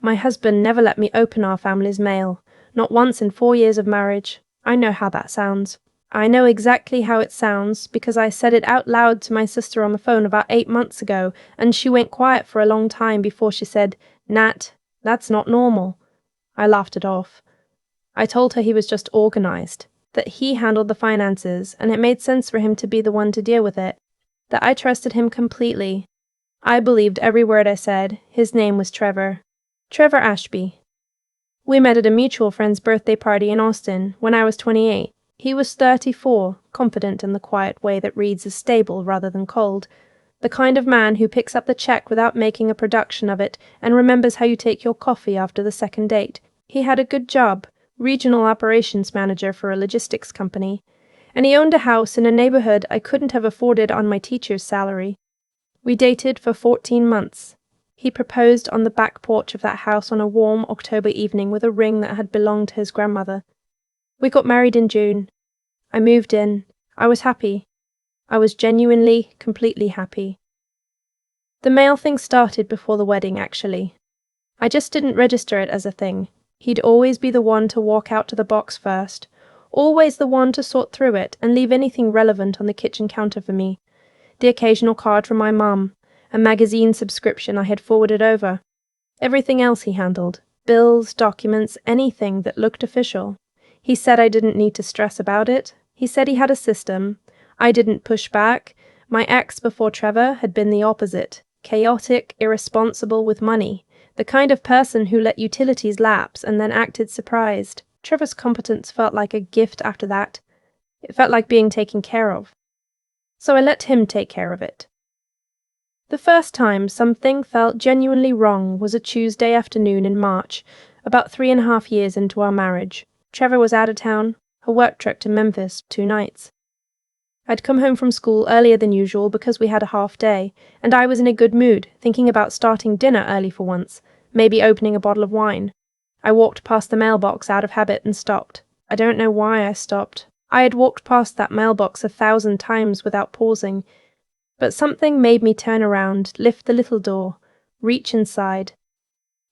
My husband never let me open our family's mail, not once in 4 years of marriage. I know how that sounds. I know exactly how it sounds, because I said it out loud to my sister on the phone about 8 months ago, and she went quiet for a long time before she said, "Nat, that's not normal." I laughed it off. I told her he was just organized, that he handled the finances, and it made sense for him to be the one to deal with it, that I trusted him completely. I believed every word I said. His name was Trevor. Trevor Ashby. We met at a mutual friend's birthday party in Austin when I was 28. He was 34, confident in the quiet way that reads as stable rather than cold, the kind of man who picks up the check without making a production of it and remembers how you take your coffee after the second date. He had a good job, regional operations manager for a logistics company, and he owned a house in a neighborhood I couldn't have afforded on my teacher's salary. We dated for 14 months. He proposed on the back porch of that house on a warm October evening with a ring that had belonged to his grandmother. We got married in June. I moved in. I was happy. I was genuinely, completely happy. The mail thing started before the wedding, actually. I just didn't register it as a thing. He'd always be the one to walk out to the box first, always the one to sort through it and leave anything relevant on the kitchen counter for me. The occasional card from my mum, a magazine subscription I had forwarded over. Everything else he handled, bills, documents, anything that looked official. He said I didn't need to stress about it. He said he had a system. I didn't push back. My ex before Trevor had been the opposite, chaotic, irresponsible with money, the kind of person who let utilities lapse and then acted surprised. Trevor's competence felt like a gift after that. It felt like being taken care of. So I let him take care of it. The first time something felt genuinely wrong was a Tuesday afternoon in March, about 3.5 years into our marriage. Trevor was out of town, a work trip to Memphis, 2 nights. I'd come home from school earlier than usual because we had a half day, and I was in a good mood, thinking about starting dinner early for once, maybe opening a bottle of wine. I walked past the mailbox out of habit and stopped. I don't know why I stopped. I had walked past that mailbox 1,000 times without pausing, but something made me turn around, lift the little door, reach inside.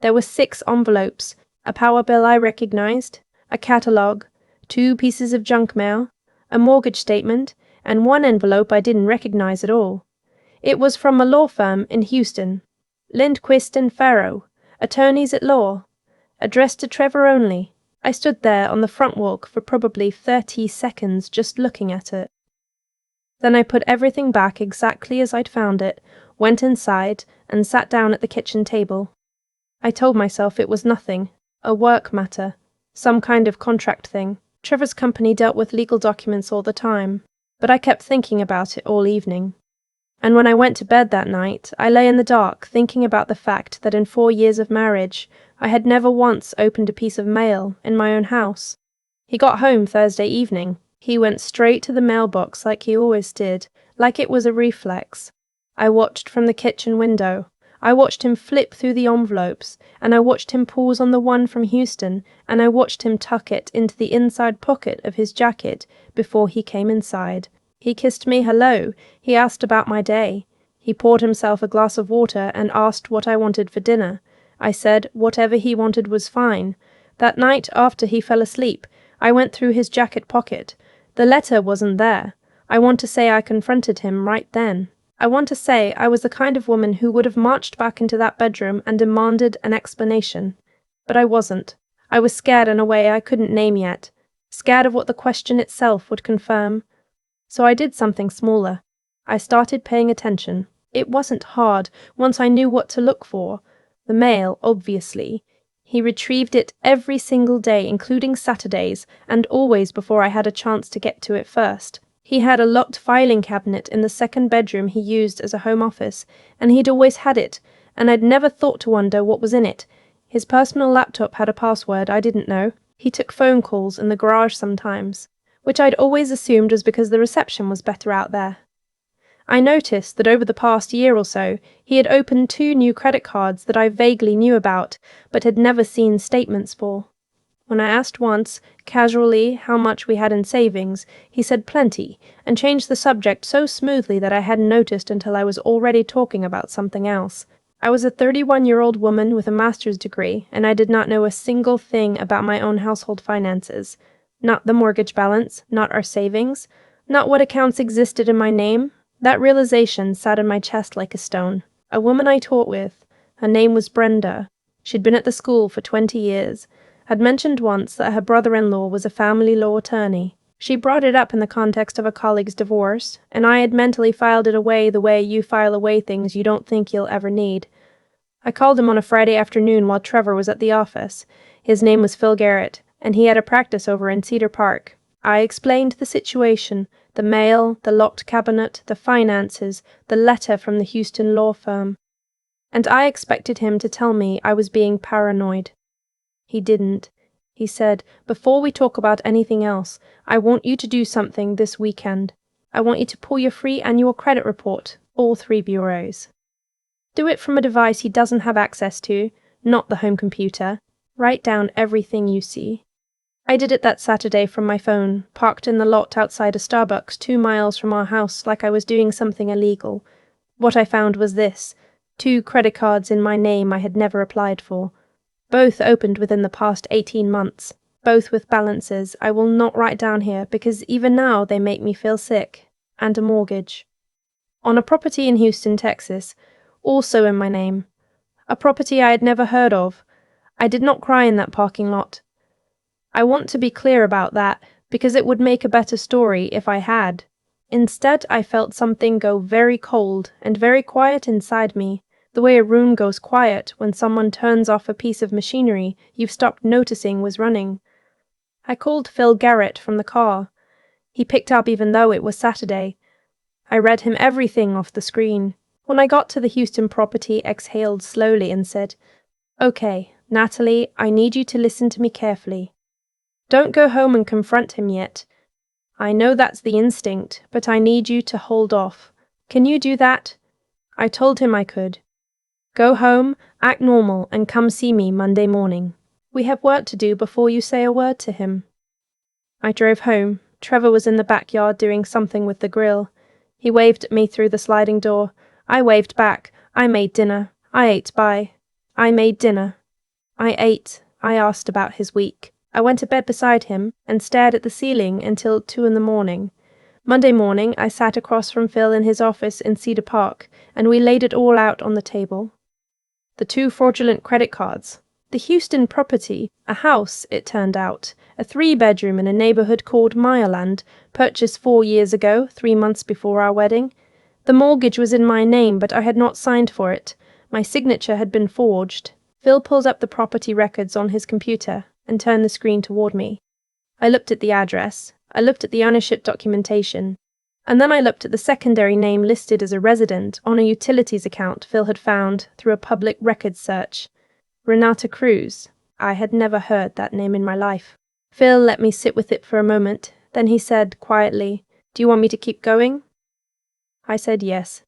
There were 6 envelopes, a power bill I recognized, a catalogue, 2 pieces of junk mail, a mortgage statement, and 1 envelope I didn't recognize at all. It was from a law firm in Houston, Lindquist and Farrow, attorneys at law, addressed to Trevor only. I stood there on the front walk for probably 30 seconds just looking at it. Then I put everything back exactly as I'd found it, went inside, and sat down at the kitchen table. I told myself it was nothing, a work matter, some kind of contract thing. Trevor's company dealt with legal documents all the time, but I kept thinking about it all evening. And when I went to bed that night, I lay in the dark thinking about the fact that in 4 years of marriage, I had never once opened a piece of mail in my own house. He got home Thursday evening. He went straight to the mailbox like he always did, like it was a reflex. I watched from the kitchen window. I watched him flip through the envelopes, and I watched him pause on the one from Houston, and I watched him tuck it into the inside pocket of his jacket before he came inside. He kissed me hello. He asked about my day. He poured himself a glass of water and asked what I wanted for dinner. I said whatever he wanted was fine. That night, after he fell asleep, I went through his jacket pocket. The letter wasn't there. I want to say I confronted him right then. I want to say I was the kind of woman who would have marched back into that bedroom and demanded an explanation. But I wasn't. I was scared in a way I couldn't name yet, scared of what the question itself would confirm. So I did something smaller. I started paying attention. It wasn't hard, once I knew what to look for. The mail, obviously. He retrieved it every single day, including Saturdays, and always before I had a chance to get to it first. He had a locked filing cabinet in the second bedroom he used as a home office, and he'd always had it, and I'd never thought to wonder what was in it. His personal laptop had a password I didn't know. He took phone calls in the garage sometimes, which I'd always assumed was because the reception was better out there. I noticed that over the past year or so, he had opened 2 new credit cards that I vaguely knew about, but had never seen statements for. When I asked once, casually, how much we had in savings, he said plenty, and changed the subject so smoothly that I hadn't noticed until I was already talking about something else. I was a 31-year-old woman with a master's degree, and I did not know a single thing about my own household finances. Not the mortgage balance, not our savings, not what accounts existed in my name. That realization sat in my chest like a stone. A woman I taught with, her name was Brenda. She'd been at the school for 20 years, had mentioned once that her brother-in-law was a family law attorney. She brought it up in the context of a colleague's divorce, and I had mentally filed it away the way you file away things you don't think you'll ever need. I called him on a Friday afternoon while Trevor was at the office. His name was Phil Garrett, and he had a practice over in Cedar Park. I explained the situation, the mail, the locked cabinet, the finances, the letter from the Houston law firm. And I expected him to tell me I was being paranoid. He didn't. He said, "Before we talk about anything else, I want you to do something this weekend. I want you to pull your free annual credit report, all 3 bureaus. Do it from a device he doesn't have access to, not the home computer. Write down everything you see." I did it that Saturday from my phone, parked in the lot outside a Starbucks 2 miles from our house like I was doing something illegal. What I found was this: 2 credit cards in my name I had never applied for. Both opened within the past 18 months, both with balances I will not write down here because even now they make me feel sick, and a mortgage. On a property in Houston, Texas, also in my name. A property I had never heard of. I did not cry in that parking lot. I want to be clear about that because it would make a better story if I had. Instead, I felt something go very cold and very quiet inside me, the way a room goes quiet when someone turns off a piece of machinery you've stopped noticing was running. I called Phil Garrett from the car. He picked up even though it was Saturday. I read him everything off the screen. When I got to the Houston property, exhaled slowly and said, "Okay, Natalie, I need you to listen to me carefully. Don't go home and confront him yet. I know that's the instinct, but I need you to hold off. Can you do that?" I told him I could. "Go home, act normal, and come see me Monday morning. We have work to do before you say a word to him." I drove home. Trevor was in the backyard doing something with the grill. He waved at me through the sliding door. I waved back. I made dinner. I ate by. I made dinner. I ate. I asked about his week. I went to bed beside him and stared at the ceiling until 2 in the morning. Monday morning, I sat across from Phil in his office in Cedar Park, and we laid it all out on the table. The 2 fraudulent credit cards. The Houston property, a house, it turned out, a 3-bedroom in a neighborhood called Meyerland, purchased 4 years ago, 3 months before our wedding. The mortgage was in my name, but I had not signed for it. My signature had been forged. Phil pulls up the property records on his computer and turned the screen toward me. I looked at the address. I looked at the ownership documentation. And then I looked at the secondary name listed as a resident on a utilities account Phil had found through a public records search. Renata Cruz. I had never heard that name in my life. Phil let me sit with it for a moment. Then he said quietly, "Do you want me to keep going?" I said yes.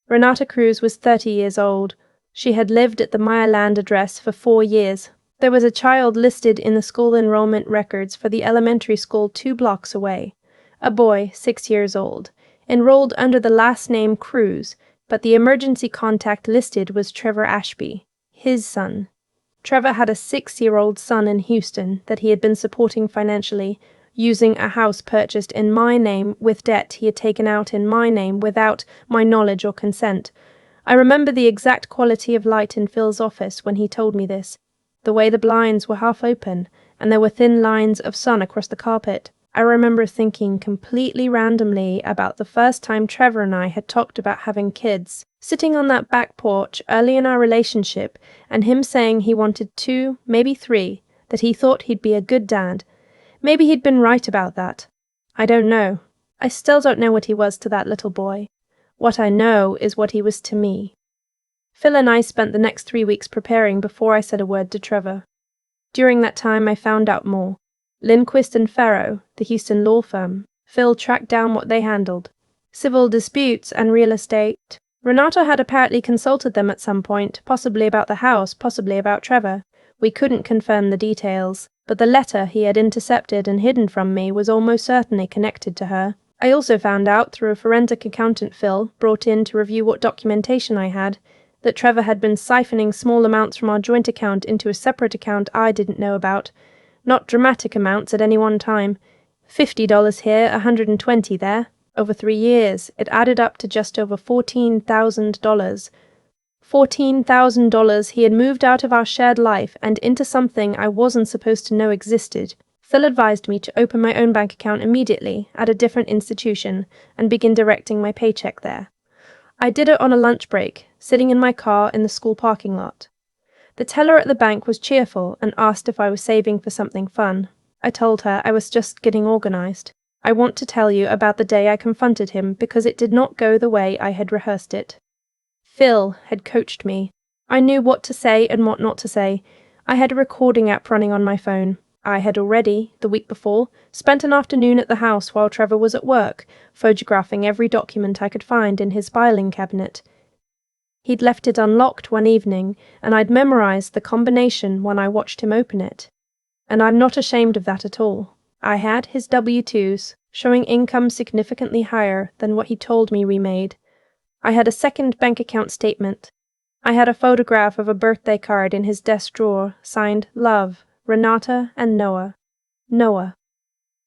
Renata Cruz was 30 years old. She had lived at the Meyerland address for 4 years. There was a child listed in the school enrollment records for the elementary school 2 blocks away. A boy, 6 years old, enrolled under the last name Cruz, but the emergency contact listed was Trevor Ashby, his son. Trevor had a 6-year-old son in Houston that he had been supporting financially, using a house purchased in my name with debt he had taken out in my name without my knowledge or consent. I remember the exact quality of light in Phil's office when he told me this, the way the blinds were half open and there were thin lines of sun across the carpet. I remember thinking completely randomly about the first time Trevor and I had talked about having kids, sitting on that back porch early in our relationship, and him saying he wanted 2, maybe 3, that he thought he'd be a good dad. Maybe he'd been right about that. I don't know. I still don't know what he was to that little boy. What I know is what he was to me. Phil and I spent the next 3 weeks preparing before I said a word to Trevor. During that time I found out more. Lindquist and Farrow, the Houston law firm. Phil tracked down what they handled. Civil disputes and real estate. Renata had apparently consulted them at some point, possibly about the house, possibly about Trevor. We couldn't confirm the details, but the letter he had intercepted and hidden from me was almost certainly connected to her. I also found out, through a forensic accountant Phil brought in to review what documentation I had, that Trevor had been siphoning small amounts from our joint account into a separate account I didn't know about. Not dramatic amounts at any one time. $50 here, $120 there. Over 3 years, it added up to just over $14,000. $14,000 he had moved out of our shared life and into something I wasn't supposed to know existed. Phil advised me to open my own bank account immediately at a different institution and begin directing my paycheck there. I did it on a lunch break, sitting in my car in the school parking lot. The teller at the bank was cheerful and asked if I was saving for something fun. I told her I was just getting organized. I want to tell you about the day I confronted him because it did not go the way I had rehearsed it. Phil had coached me. I knew what to say and what not to say. I had a recording app running on my phone. I had already, the week before, spent an afternoon at the house while Trevor was at work, photographing every document I could find in his filing cabinet. He'd left it unlocked one evening, and I'd memorized the combination when I watched him open it. And I'm not ashamed of that at all. I had his W-2s, showing income significantly higher than what he told me we made. I had a second bank account statement. I had a photograph of a birthday card in his desk drawer, signed Love, Renata and Noah. Noah.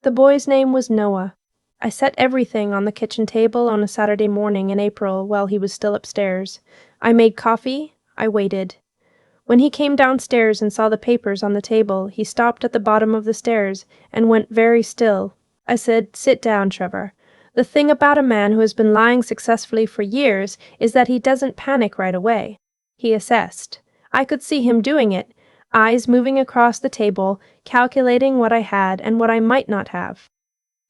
The boy's name was Noah. I set everything on the kitchen table on a Saturday morning in April while he was still upstairs. I made coffee. I waited. When he came downstairs and saw the papers on the table, he stopped at the bottom of the stairs and went very still. I said, "Sit down, Trevor. The thing about a man who has been lying successfully for years is that he doesn't panic right away." He assessed. I could see him doing it, eyes moving across the table, calculating what I had and what I might not have.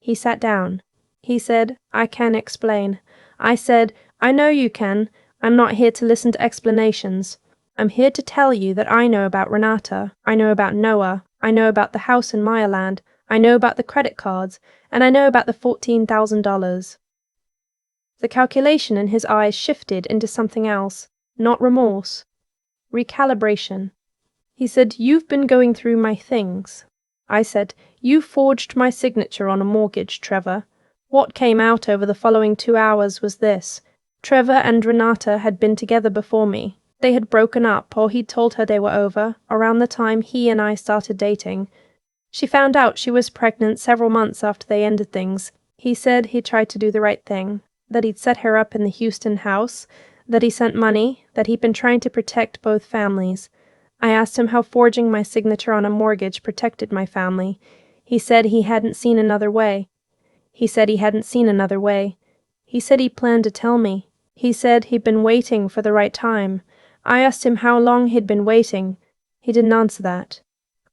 He sat down. He said, "I can explain." I said, "I know you can. I'm not here to listen to explanations. I'm here to tell you that I know about Renata, I know about Noah, I know about the house in Meierland, I know about the credit cards, and I know about the $14,000. The calculation in his eyes shifted into something else, not remorse. Recalibration. He said, "You've been going through my things." I said, "You forged my signature on a mortgage, Trevor." What came out over the following 2 hours was this. Trevor and Renata had been together before me. They had broken up, or he'd told her they were over, around the time he and I started dating. She found out she was pregnant several months after they ended things. He said he tried to do the right thing, that he'd set her up in the Houston house, that he sent money, that he'd been trying to protect both families. I asked him how forging my signature on a mortgage protected my family. He said he hadn't seen another way. He said he planned to tell me. He said he'd been waiting for the right time. I asked him how long he'd been waiting. He didn't answer that.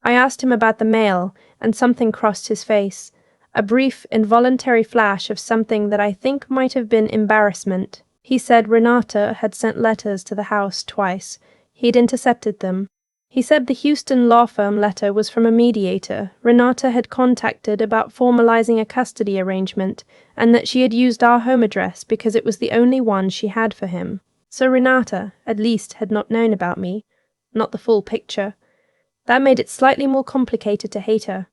I asked him about the mail, and something crossed his face. A brief, involuntary flash of something that I think might have been embarrassment. He said Renata had sent letters to the house twice. He'd intercepted them. He said the Houston law firm letter was from a mediator Renata had contacted about formalizing a custody arrangement, and that she had used our home address because it was the only one she had for him. So Renata, at least, had not known about me. Not the full picture. That made it slightly more complicated to hate her.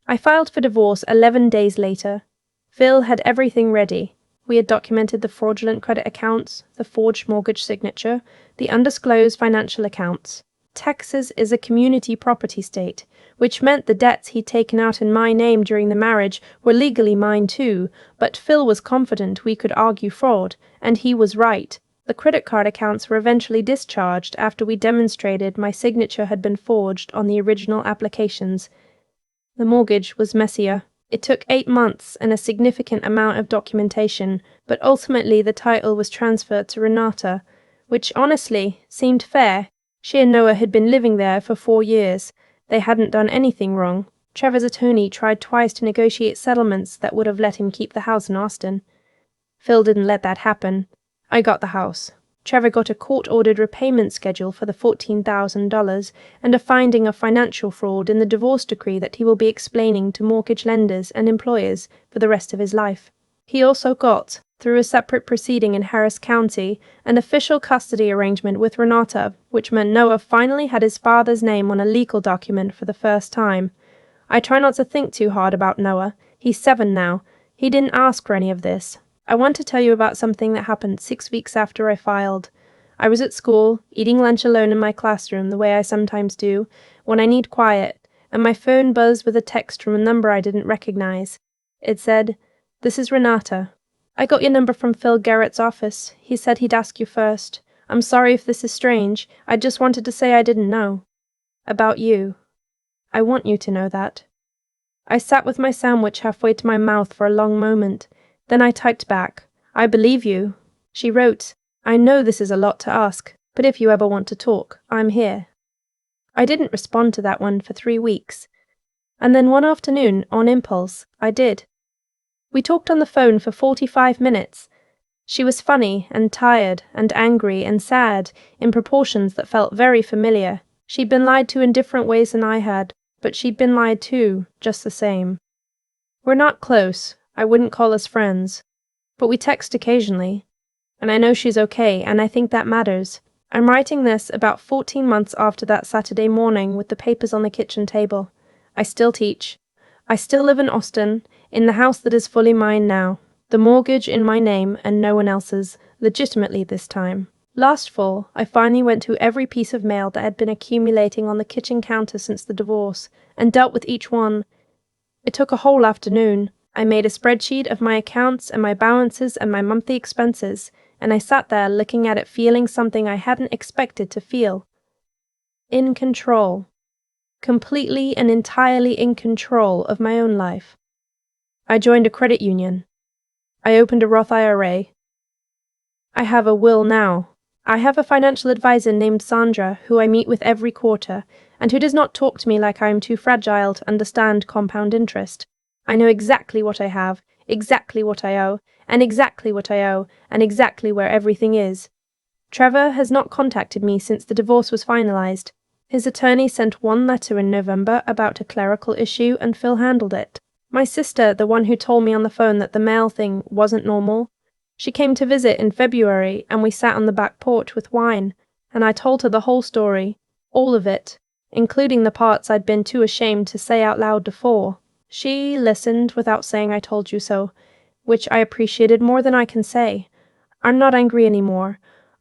I filed for divorce 11 days later. Phil had everything ready. We had documented the fraudulent credit accounts, the forged mortgage signature, the undisclosed financial accounts. Texas is a community property state, which meant the debts he'd taken out in my name during the marriage were legally mine too, but Phil was confident we could argue fraud, and he was right. The credit card accounts were eventually discharged after we demonstrated my signature had been forged on the original applications. The mortgage was messier. It took 8 months and a significant amount of documentation, but ultimately the title was transferred to Renata, which honestly seemed fair. She and Noah had been living there for 4 years. They hadn't done anything wrong. Trevor's attorney tried twice to negotiate settlements that would have let him keep the house in Austin. Phil didn't let that happen. I got the house. Trevor got a court-ordered repayment schedule for the $14,000 and a finding of financial fraud in the divorce decree that he will be explaining to mortgage lenders and employers for the rest of his life. He also got, through a separate proceeding in Harris County, an official custody arrangement with Renata, which meant Noah finally had his father's name on a legal document for the first time. I try not to think too hard about Noah. He's 7 now. He didn't ask for any of this. I want to tell you about something that happened 6 weeks after I filed. I was at school, eating lunch alone in my classroom the way I sometimes do, when I need quiet, and my phone buzzed with a text from a number I didn't recognize. It said, "This is Renata. I got your number from Phil Garrett's office. He said he'd ask you first. I'm sorry if this is strange. I just wanted to say I didn't know. About you. I want you to know that." I sat with my sandwich halfway to my mouth for a long moment. Then I typed back, "I believe you." She wrote, "I know this is a lot to ask, but if you ever want to talk, I'm here." I didn't respond to that one for 3 weeks. And then one afternoon, on impulse, I did. We talked on the phone for 45 minutes. She was funny and tired and angry and sad in proportions that felt very familiar. She'd been lied to in different ways than I had, but she'd been lied to, just the same. We're not close. I wouldn't call us friends. But we text occasionally. And I know she's okay, and I think that matters. I'm writing this about 14 months after that Saturday morning with the papers on the kitchen table. I still teach. I still live in Austin, in the house that is fully mine now. The mortgage in my name and no one else's, legitimately this time. Last fall, I finally went through every piece of mail that had been accumulating on the kitchen counter since the divorce, and dealt with each one. It took a whole afternoon. I made a spreadsheet of my accounts and my balances and my monthly expenses, and I sat there looking at it feeling something I hadn't expected to feel. In control. Completely and entirely in control of my own life. I joined a credit union. I opened a Roth IRA. I have a will now. I have a financial advisor named Sandra who I meet with every quarter, and who does not talk to me like I am too fragile to understand compound interest. I know exactly what I have, exactly what I owe, and exactly what I owe, and exactly where everything is. Trevor has not contacted me since the divorce was finalized. His attorney sent one letter in November about a clerical issue, and Phil handled it. My sister, the one who told me on the phone that the mail thing wasn't normal, she came to visit in February, and we sat on the back porch with wine, and I told her the whole story, all of it, including the parts I'd been too ashamed to say out loud before. She listened without saying I told you so, which I appreciated more than I can say. I'm not angry anymore.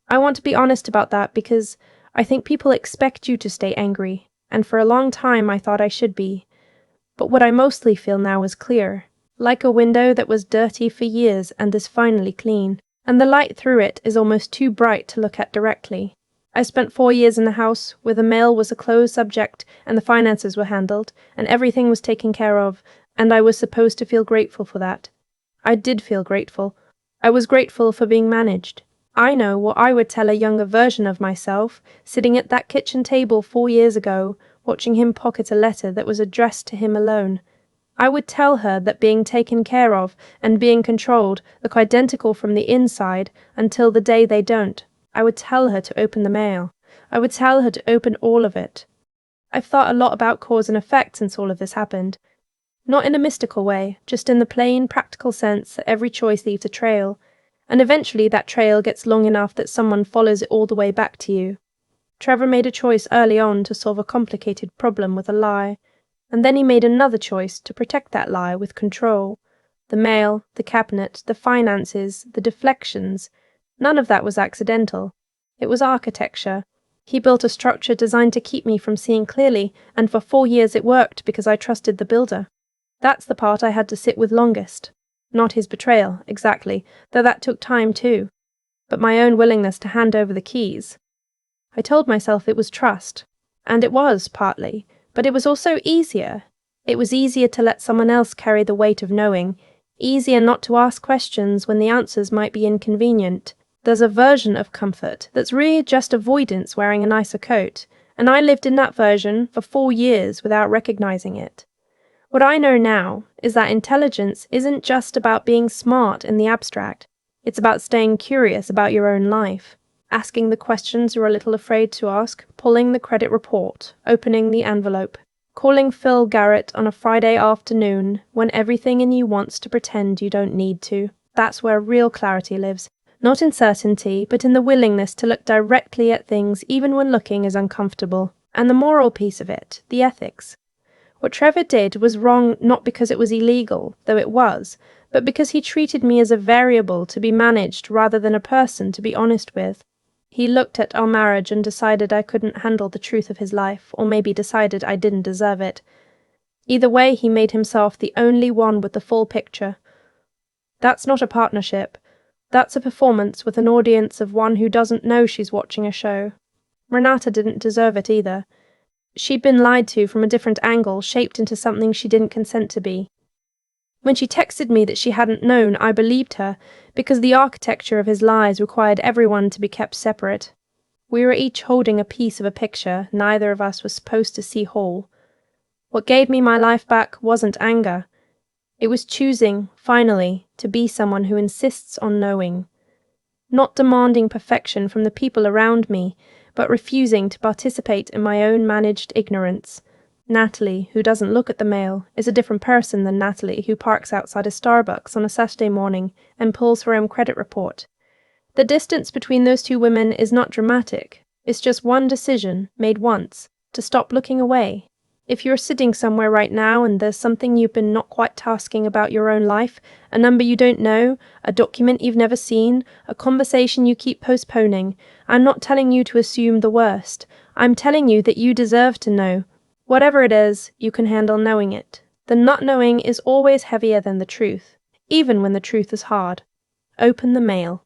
I want to be honest about that because I think people expect you to stay angry, and for a long time I thought I should be. But what I mostly feel now is clear, like a window that was dirty for years and is finally clean, and the light through it is almost too bright to look at directly. I spent 4 years in the house where the mail was a closed subject and the finances were handled, and everything was taken care of, and I was supposed to feel grateful for that. I did feel grateful. I was grateful for being managed. I know what I would tell a younger version of myself, sitting at that kitchen table 4 years ago, watching him pocket a letter that was addressed to him alone. I would tell her that being taken care of and being controlled look identical from the inside until the day they don't. I would tell her to open the mail. I would tell her to open all of it. I've thought a lot about cause and effect since all of this happened. Not in a mystical way, just in the plain, practical sense that every choice leaves a trail, and eventually that trail gets long enough that someone follows it all the way back to you. Trevor made a choice early on to solve a complicated problem with a lie, and then he made another choice to protect that lie with control. The mail, the cabinet, the finances, the deflections, none of that was accidental. It was architecture. He built a structure designed to keep me from seeing clearly, and for 4 years it worked because I trusted the builder. That's the part I had to sit with longest. Not his betrayal, exactly, though that took time too, but my own willingness to hand over the keys. I told myself it was trust, and it was, partly, but it was also easier. It was easier to let someone else carry the weight of knowing, easier not to ask questions when the answers might be inconvenient. There's a version of comfort that's really just avoidance wearing a nicer coat, and I lived in that version for 4 years without recognizing it. What I know now is that intelligence isn't just about being smart in the abstract. It's about staying curious about your own life, asking the questions you're a little afraid to ask, pulling the credit report, opening the envelope, calling Phil Garrett on a Friday afternoon when everything in you wants to pretend you don't need to. That's where real clarity lives. Not in certainty, but in the willingness to look directly at things even when looking is uncomfortable. And the moral piece of it, the ethics. What Trevor did was wrong not because it was illegal, though it was, but because he treated me as a variable to be managed rather than a person to be honest with. He looked at our marriage and decided I couldn't handle the truth of his life, or maybe decided I didn't deserve it. Either way, he made himself the only one with the full picture. That's not a partnership. That's a performance with an audience of one who doesn't know she's watching a show. Renata didn't deserve it either. She'd been lied to from a different angle, shaped into something she didn't consent to be. When she texted me that she hadn't known, I believed her, because the architecture of his lies required everyone to be kept separate. We were each holding a piece of a picture neither of us was supposed to see whole. What gave me my life back wasn't anger. It was choosing, finally, to be someone who insists on knowing. Not demanding perfection from the people around me, but refusing to participate in my own managed ignorance. Natalie, who doesn't look at the mail, is a different person than Natalie, who parks outside a Starbucks on a Saturday morning and pulls her own credit report. The distance between those two women is not dramatic. It's just one decision, made once, to stop looking away. If you're sitting somewhere right now and there's something you've been not quite tasking about your own life, a number you don't know, a document you've never seen, a conversation you keep postponing, I'm not telling you to assume the worst. I'm telling you that you deserve to know. Whatever it is, you can handle knowing it. The not knowing is always heavier than the truth, even when the truth is hard. Open the mail.